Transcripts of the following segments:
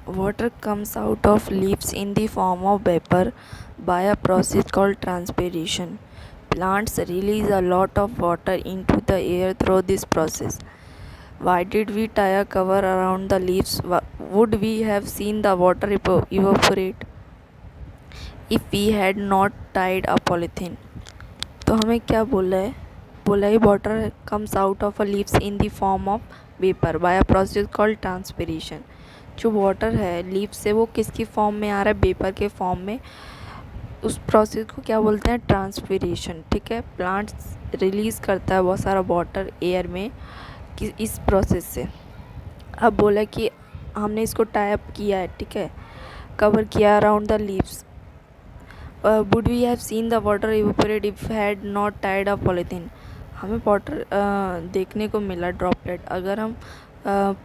Water comes out of leaves in the form of vapor by a process called transpiration. Plants release a lot of water into the air through this process. Why did we tie a cover around the leaves? Would we have seen the water evaporate if we had not tied a polythene? तो हमें क्या बोला है water comes out of a leaves in the form of vapor by a process called transpiration. जो water है leaf से वो किसकी फॉर्म में आ रहा है, वेपर के फॉर्म में. उस प्रोसेस को क्या बोलते हैं, ट्रांसपिरेशन. ठीक है, प्लांट्स रिलीज़ करता है बहुत सारा वाटर एयर में कि इस प्रोसेस से. अब बोला कि हमने इसको टाई अप किया है, ठीक है, कवर किया around the leaves. Would we have seen the water evaporate if had not tied a polythene. हमें वाटर देखने को मिला ड्रॉपलेट. अगर हम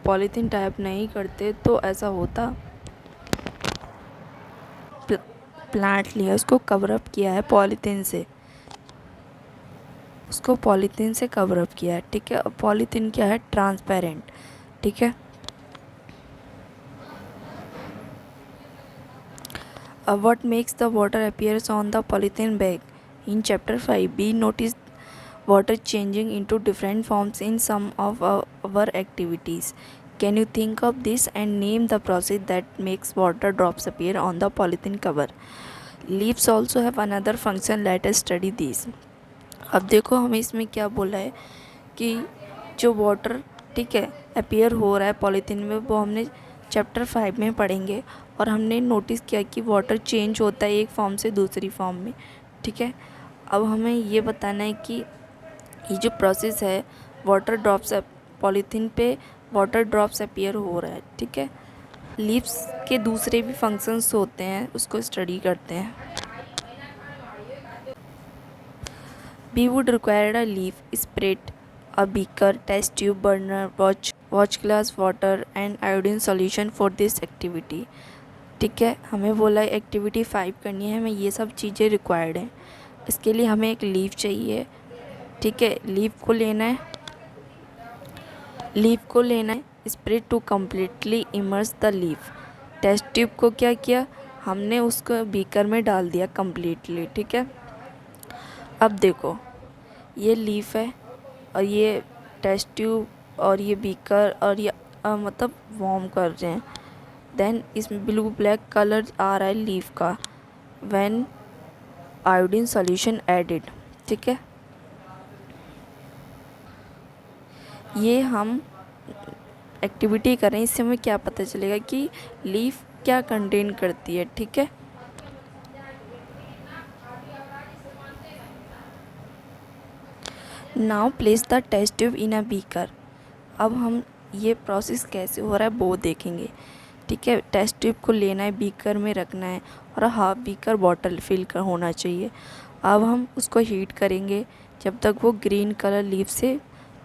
पॉलीथीन टाई अप नहीं करते तो ऐसा होता. प्लांट लिया, उसको कवर अप किया है पॉलीथीन से, उसको पॉलीथीन से कवर अप किया है. ठीक है, पॉलीथीन क्या है, ट्रांसपेरेंट. ठीक है. What makes the water appears on the polythene bag? In chapter 5, we noticed water changing into different forms in some of our activities. Can you think of this and name the process that makes water drops appear on the polythene cover? Leaves also have another function. Let us study these. अब देखो हमें इसमें क्या बोला है कि जो water, ठीक है, अपीयर हो रहा है पॉलीथीन में, वो हमने चैप्टर 5 में पढ़ेंगे. और हमने नोटिस किया कि वाटर चेंज होता है एक फॉर्म से दूसरी फॉर्म में. ठीक है, अब हमें ये बताना है कि ये जो प्रोसेस है वाटर ड्रॉप्स पॉलीथीन पे वाटर ड्रॉप्स अपीयर हो रहा है. ठीक है, लीव्स के दूसरे भी फंक्शंस होते हैं, उसको स्टडी करते हैं. We would require a leaf, spirit, a beaker, test tube, burner, watch glass, water and iodine solution for this activity. ठीक है, हमें बोला है एक्टिविटी 5 करनी है, हमें ये सब चीज़ें रिक्वायर्ड हैं. इसके लिए हमें एक लीफ चाहिए. ठीक है, लीफ को लेना है spirit to completely immerse the leaf. Test tube को क्या किया, हमने उसको बीकर में डाल दिया कम्प्लीटली. ठीक है, अब देखो ये लीफ है और ये टेस्ट ट्यूब और ये बीकर और ये मतलब वार्म कर रहे हैं. देन इसमें ब्लू ब्लैक कलर आ रहा है लीफ का. When iodine solution added. ठीक है, ये हम एक्टिविटी करें, इससे हमें क्या पता चलेगा कि लीफ क्या कंटेन करती है. ठीक है, now place the test tube in a beaker. अब हम ये प्रोसेस कैसे हो रहा है वो देखेंगे. ठीक है, टेस्ट ट्यूब को लेना है, बीकर में रखना है और हाफ बीकर बॉटल फिल कर होना चाहिए. अब हम उसको हीट करेंगे जब तक वो ग्रीन कलर लीफ से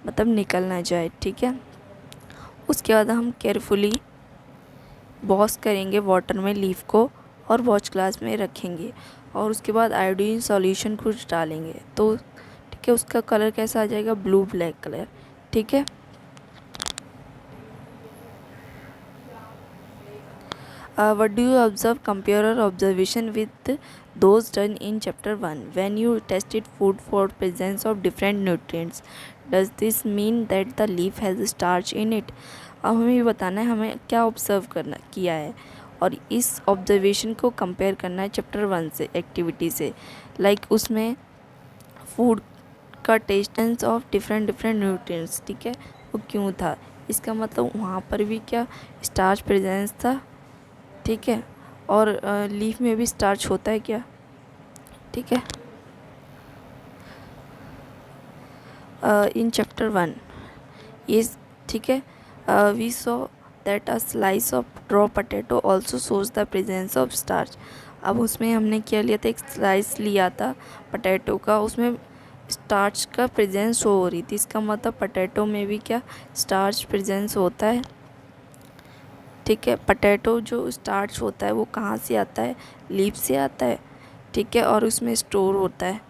मतलब निकल ना जाए. ठीक है, उसके बाद हम केयरफुली वॉश करेंगे वाटर में लीफ को और वॉच ग्लास में रखेंगे और उसके बाद आयोडीन सॉल्यूशन कुछ डालेंगे. तो ठीक है, उसका कलर कैसा आ जाएगा, ब्लू ब्लैक कलर. ठीक है, what do you observe? Compare your observation with those done in chapter 1 when you tested food for presence of different nutrients. Does this mean that the leaf has starch in it? अब हमें ये बताना है हमें क्या observe करना किया है और इस ऑब्जर्वेशन को कंपेयर करना है चैप्टर 1 से एक्टिविटी से. लाइक उसमें फूड का टेस्ट ऑफ डिफरेंट न्यूट्रिएंट्स. ठीक है, वो क्यों था, इसका मतलब वहाँ पर भी क्या स्टार्च प्रेजेंस था. ठीक है, और लीफ में भी स्टार्च होता है क्या. ठीक है, इन चैप्टर 1 इस, ठीक है, we saw that a slice of raw potato also shows the presence of starch. अब उसमें हमने क्या लिया था, एक स्लाइस लिया था पोटैटो का, उसमें स्टार्च का प्रेजेंस शो हो रही थी. इसका मतलब पोटैटो में भी क्या स्टार्च प्रेजेंस होता है. ठीक है, पोटैटो जो स्टार्च होता है वो कहाँ से आता है, लीफ से आता है. ठीक है, और उसमें स्टोर होता है.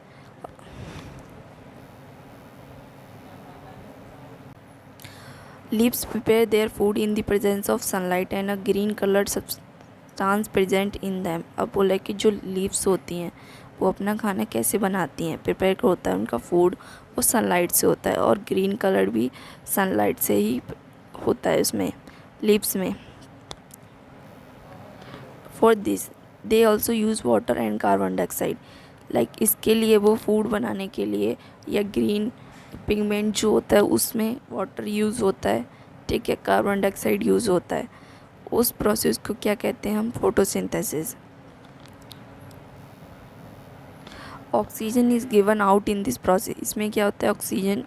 Leaves prepare their food in the presence of sunlight and a green colored substance present in them. अब बोला कि जो लीव्स होती हैं वो अपना खाना कैसे बनाती हैं, प्रिपेयर होता है उनका फूड, वो सनलाइट से होता है और ग्रीन कलर भी सनलाइट से ही होता है उसमें, लीव्स में. For this they also use water and carbon dioxide. Like इसके लिए वो फूड बनाने के लिए या ग्रीन पिगमेंट जो होता है उसमें वाटर यूज़ होता है, ठीक है, कार्बन डाइऑक्साइड यूज़ होता है. उस प्रोसेस को क्या कहते हैं हम, photosynthesis. Oxygen is given out in this process. इसमें क्या होता है, ऑक्सीजन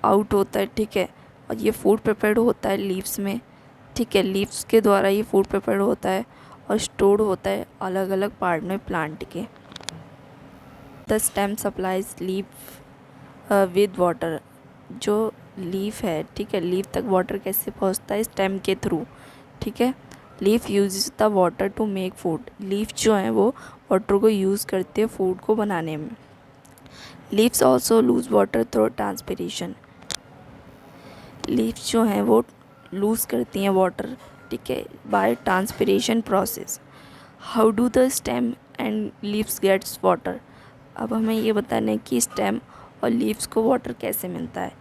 आउट होता है, ठीक है, और ये फूड प्रिपेयर्ड होता है लीव्स में, ठीक है, लीव्स के द्वारा ये फूड प्रिपेयर्ड होता है और स्टोर्ड होता है अलग अलग पार्ट में प्लांट के. The stem supplies leaf with water. जो लीफ है, ठीक है, लीफ तक वाटर कैसे पहुंचता है, स्टेम के थ्रू, ठीक है. Leaf uses the water to make food. Leaf जो है वो वाटर को यूज़ करते हैं फूड को बनाने में. Leaves also lose water through transpiration. Leaves जो हैं वो लूज़ करती हैं वाटर, ठीक है, by transpiration process. How do the stem and leaves gets water. अब हमें ये बताना है कि स्टेम और लीव्स को वाटर कैसे मिलता है.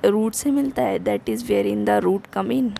रूट से मिलता है, that is where in the root come in.